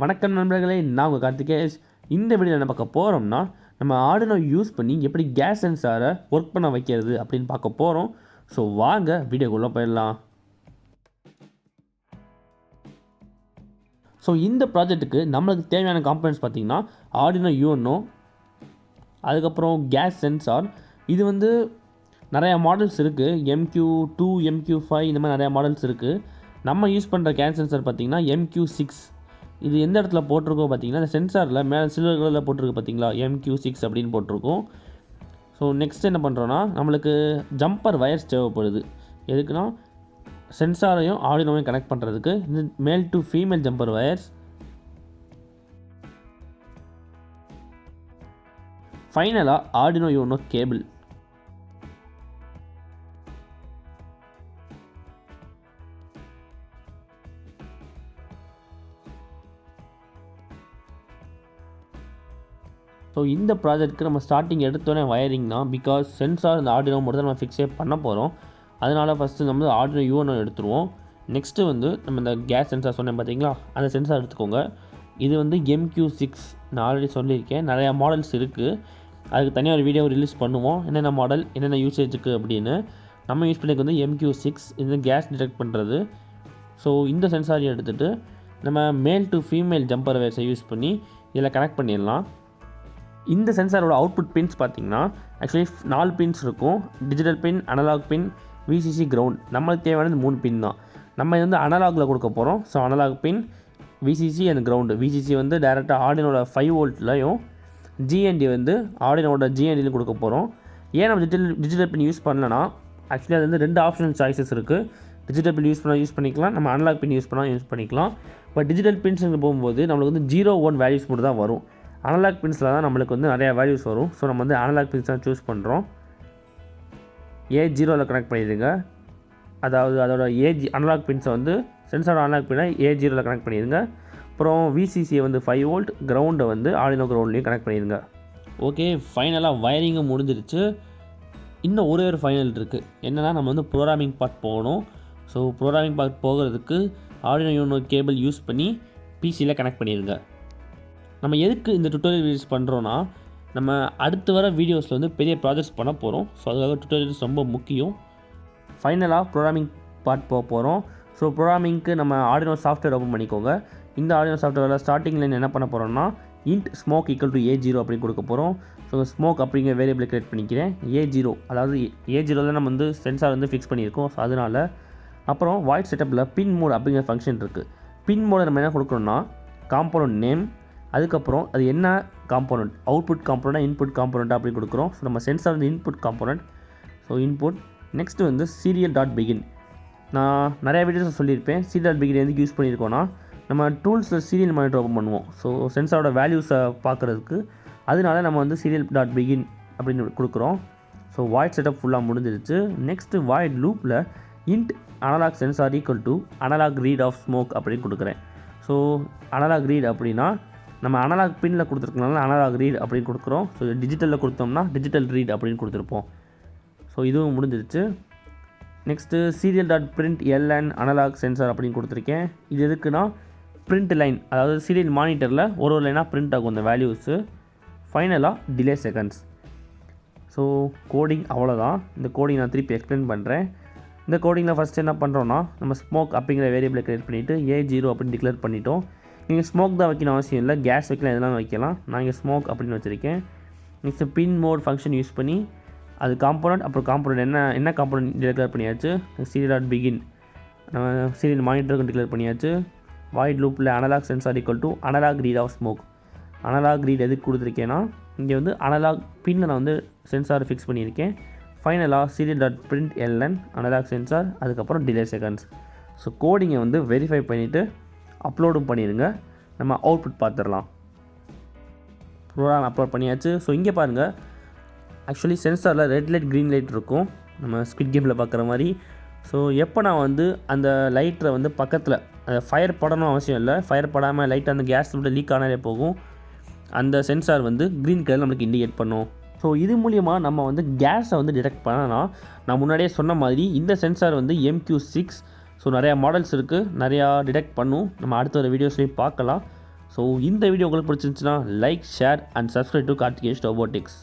வணக்கம் நண்பர்களே, நான் உங்கள் கார்த்திகேஷ். இந்த வீடியோவில் என்ன பார்க்க போகிறோம்னா, நம்ம ஆர்டினோ யூஸ் பண்ணி எப்படி கேஸ் சென்சாரை ஒர்க் பண்ண வைக்கிறது அப்படின்னு பார்க்க போகிறோம். ஸோ வாங்க வீடியோக்குள்ளே போயிடலாம். ஸோ இந்த ப்ராஜெக்ட்டுக்கு நம்மளுக்கு தேவையான காம்பனன்ட்ஸ் பார்த்திங்கன்னா ஆர்டினோ யூனோ, அதுக்கப்புறம் கேஸ் சென்சார். இது வந்து நிறையா மாடல்ஸ் இருக்குது. MQ-2, MQ-5 இந்த மாதிரி நிறையா மாடல்ஸ் இருக்குது. நம்ம யூஸ் பண்ணுற கேஸ் சென்சார் பார்த்திங்கன்னா MQ-6. இது எந்த இடத்துல போட்டிருக்கோம் பார்த்தீங்கன்னா, இந்த சென்சாரில் மேலே சில்வர் கலரில் போட்டிருக்கு பார்த்தீங்களா, MQ-6 அப்படின்னு போட்டிருக்கோம். ஸோ நெக்ஸ்ட் என்ன பண்ணுறோன்னா, நம்மளுக்கு ஜம்பர் வயர்ஸ் தேவைப்படுது. எதுக்குன்னா சென்சாரையும் ஆர்டினோவையும் கனெக்ட் பண்ணுறதுக்கு இந்த மேல் டு ஃபீமேல் ஜம்பர் வயர்ஸ். ஃபைனலாக ஆர்டினோ யூனோ கேபிள். ஸோ இந்த ப்ராஜெக்ட்டுக்கு நம்ம ஸ்டார்டிங் எடுத்தோடனே வயரிங் தான். பிகாஸ் சென்சார் இந்த ஆர்டினோ மட்டும் தான் நம்ம ஃபிக்ஸே பண்ண போகிறோம். அதனால் ஃபஸ்ட்டு நம்ம ஆர்டினோ யூனோ எடுத்துருவோம். நெக்ஸ்ட்டு வந்து நம்ம இந்த கேஸ் சென்சார் சொன்னேன் பார்த்தீங்களா, அந்த சென்சார் எடுத்துக்கோங்க. இது வந்து MQ-6. நான் ஆல்ரெடி சொல்லியிருக்கேன், நிறையா மாடல்ஸ் இருக்குது. அதுக்கு தனியாக ஒரு வீடியோ ரிலீஸ் பண்ணுவோம், என்னென்ன மாடல் என்னென்ன யூசேஜுக்கு அப்படின்னு. நம்ம யூஸ் பண்ணிக்கு வந்து MQ-6, இது கேஸ் டிடெக்ட் பண்ணுறது. ஸோ இந்த சென்சாரை எடுத்துகிட்டு நம்ம மேல் டு ஃபீமேல் ஜம்பர் வயர்ஸை யூஸ் பண்ணி இதில் கனெக்ட் பண்ணிடலாம். இந்த சென்சாரோட அவுட்புட் பின்ஸ் பார்த்திங்கன்னா ஆக்சுவலி 4 பின்ஸ் இருக்கும். Digital pin, analog pin, VCC, ground. நம்மளுக்கு தேவையானது 3 பின் தான். நம்ம இது வந்து அனலாகில் கொடுக்க போகிறோம். So analog pin, VCC and ground. VCC வந்து டேரெக்டாக ஆர்டினோட 5 வோல்ட்லையும், GND வந்து ஆர்டினோட GNDலையும் கொடுக்க போகிறோம். ஏன் நம்ம டிஜிட்டல் பின் யூஸ் பண்ணலன்னா, ஆக்சுவலி அது வந்து 2 ஆப்ஷனல் சாய்ஸஸ் இருக்குது. டிஜிட்டல் பின் யூஸ் பண்ணிக்கலாம், நம்ம அனலாக் பின் யூஸ் பண்ணிக்கலாம். பட் டிஜிட்டல் பின்ஸுக்கு போகும்போது நம்மளுக்கு வந்து 0, 1 வேல்யூஸ் மட்டும் தான் வரும். அனலாக் பின்ஸில் தான் நம்மளுக்கு வந்து நிறையா வேல்யூஸ் வரும். ஸோ நம்ம வந்து அனலாக் பின்ஸ் தான் சூஸ் பண்ணுறோம். A0ல் கனெக்ட் பண்ணிடுங்க. அதாவது அதோட அனலாக் பின்ஸை வந்து சென்சாரோட அனலாக் பின்னை A0ல் கனெக்ட் பண்ணிடுங்க. அப்புறம் VCCயை வந்து 5 வோல்ட், கிரவுண்டை வந்து ஆர்டினோ கிரவுண்ட்லேயும் கனெக்ட் பண்ணிடுங்க. ஓகே, ஃபைனலாக வயரிங்கும் முடிஞ்சிருச்சு. இன்னும் ஒரு ஃபைனல் இருக்குது. என்னென்னா நம்ம வந்து ப்ரோக்ராமிங் பார்ட் போகணும். ஸோ ப்ரோக்ராமிங் பார்ட் போகிறதுக்கு ஆர்டினோ யூனோ கேபிள் யூஸ் பண்ணி PCயில் கனெக்ட் பண்ணிடுங்க. நம்ம எதுக்கு இந்த டுட்டோரியல் வீடியோஸ் பண்ணுறோன்னா, நம்ம அடுத்து வர வீடியோஸில் வந்து பெரிய ப்ராஜெக்ட்ஸ் பண்ண போகிறோம். ஸோ அதுக்காக டுட்டோரியல்ஸ் ரொம்ப முக்கியம். ஃபைனலாக ப்ரோக்ராமிங் பார்ட் போக போகிறோம். ஸோ ப்ரோக்ராமிங்க்கு நம்ம ஆர்டினோ சாஃப்ட்வேர் ஓப்பன் பண்ணிக்கோங்க. இந்த ஆர்டினோ சாஃப்ட்வேரில் ஸ்டார்டிங் லைன் என்ன பண்ண போகிறோம்னா, int smoke = A0 அப்படின்னு கொடுக்க போகிறோம். ஸோ ஸ்மோக் அப்படிங்கிற வேரியபிளை கிரியேட் பண்ணிக்கிறேன். A0, அதாவது A0ல் நம்ம வந்து சென்சார் வந்து ஃபிக்ஸ் பண்ணியிருக்கோம். ஸோ அதனால் அப்புறம் வாய்ட் செட்டப்பில் பின் மோட் அப்படிங்கிற ஃபங்க்ஷன் இருக்குது. பின் மோடை நம்ம என்ன கொடுக்கணும்னா, காம்போனன்ட் நேம், அதுக்கப்புறம் அது என்ன காம்போனன்ட், அவுட்புட் காம்போனண்ட்டாக இன்புட் காம்போனண்ட்டாக அப்படி கொடுக்குறோம். ஸோ நம்ம சென்சார் வந்து input component. So input. Next வந்து serial.begin. நான் நிறையா வீடியோஸ் சொல்லியிருப்பேன். serial.begin எதுக்கு யூஸ் பண்ணியிருக்கோன்னா, நம்ம டூல்ஸில் சீரியல் மானிட்டர் ஓப்பன் பண்ணுவோம். ஸோ சென்சாரோட வேல்யூஸை பார்க்குறதுக்கு. அதனால நம்ம வந்து serial.begin அப்படின்னு கொடுக்குறோம். ஸோ வாய்ட் செட்டப் ஃபுல்லாக முடிஞ்சிருச்சு. நெக்ஸ்ட்டு வாய்ட் லூப்பில் int analog sensor = analog read of smoke அப்படின்னு கொடுக்குறேன். ஸோ அனலாக் ரீட் அப்படின்னா நம்ம அனலாக் பின்னில் கொடுத்துருக்கனால அனலாக் ரீட் அப்படின்னு கொடுக்குறோம். ஸோ டிஜிட்டலில் கொடுத்தோம்னா டிஜிட்டல் ரீட் அப்படின்னு கொடுத்துருப்போம். ஸோ இதுவும் முடிஞ்சிருச்சு. நெக்ஸ்ட்டு serial.println அனலாக் சென்சார் அப்படின்னு கொடுத்துருக்கேன். இது எதுக்குன்னா பிரிண்ட் லைன், அதாவது சீரியல் மானிட்டரில் ஒரு லைனாக பிரிண்ட் ஆகும் இந்த வேல்யூஸு. ஃபைனலாக டிலே செகண்ட்ஸ். ஸோ கோடிங் அவ்வளோதான். இந்த கோடிங் நான் திருப்பி எக்ஸ்பிளைன் பண்ணுறேன். இந்த கோடிங்கில் ஃபஸ்ட்டு என்ன பண்ணுறோன்னா, நம்ம ஸ்மோக் அப்படிங்கிற வேரியபிளை கிரியேட் பண்ணிவிட்டு A0 அப்படின்னு டிக்ளேர் பண்ணிட்டோம். நீங்கள் ஸ்மோக் தான் வைக்கணும் அவசியம் இல்லை, கேஸ் வைக்கலாம், எதெல்லாம் வைக்கலாம். நான் இங்கே ஸ்மோக் அப்படின்னு வச்சுருக்கேன். நெக்ஸ்ட்டு பின் மோட் ஃபங்க்ஷன் யூஸ் பண்ணி அது காம்போனன்ட், அப்புறம் காம்போனன்ட் என்ன காம்போனன்ட் டிக்ளேர் பண்ணியாச்சு. serial.begin நம்ம சீரியல் மானிட்டருக்கு டிக்ளேர் பண்ணியாச்சு. வாய்ட் லூப்பில் analog sensor = analog read of smoke. Analog read எதுக்கு கொடுத்துருக்கேன்னா, இங்கே வந்து அனலாக் பின்னில் நான் வந்து சென்சார் ஃபிக்ஸ் பண்ணியிருக்கேன். ஃபைனலாக serial.println அனலாக் சென்சார், அதுக்கப்புறம் டிலே செகண்ட்ஸ். ஸோ கோடிங்கை வந்து வெரிஃபை பண்ணிவிட்டு அப்லோடும் பண்ணிடுங்க. நம்ம அவுட்புட் பார்த்துடலாம். ப்ரோக்ராம் அப்லோட் பண்ணியாச்சு. ஸோ இங்கே பாருங்கள், ஆக்சுவலி சென்சாரில் ரெட் லைட், க்ரீன் லைட் இருக்கும், நம்ம ஸ்குவிட் கேமில் பார்க்குற மாதிரி. ஸோ எப்போ நான் வந்து அந்த லைட்டரை வந்து பக்கத்தில் ஃபயர் படணும் அவசியம் இல்லை, ஃபயர் படாமல் லைட்டாக அந்த கேஸ் விட்டு லீக் ஆனாலே போகும். அந்த சென்சார் வந்து க்ரீன் கலர் நம்மளுக்கு இண்டிகேட் பண்ணும். ஸோ இது மூலிமா நம்ம வந்து கேஸை வந்து டிடெக்ட் பண்ணலாம். நான் முன்னாடியே சொன்ன மாதிரி இந்த சென்சார் வந்து MQ-6. ஸோ நிறையா மாடல்ஸ் இருக்குது, நிறையா டிடெக்ட் பண்ணும். நம்ம அடுத்த ஒரு வீடியோஸ்லேயும் பார்க்கலாம். ஸோ இந்த வீடியோ உங்களுக்கு பிடிச்சிருந்துச்சுன்னா like, share and subscribe to Karthikesh robotics.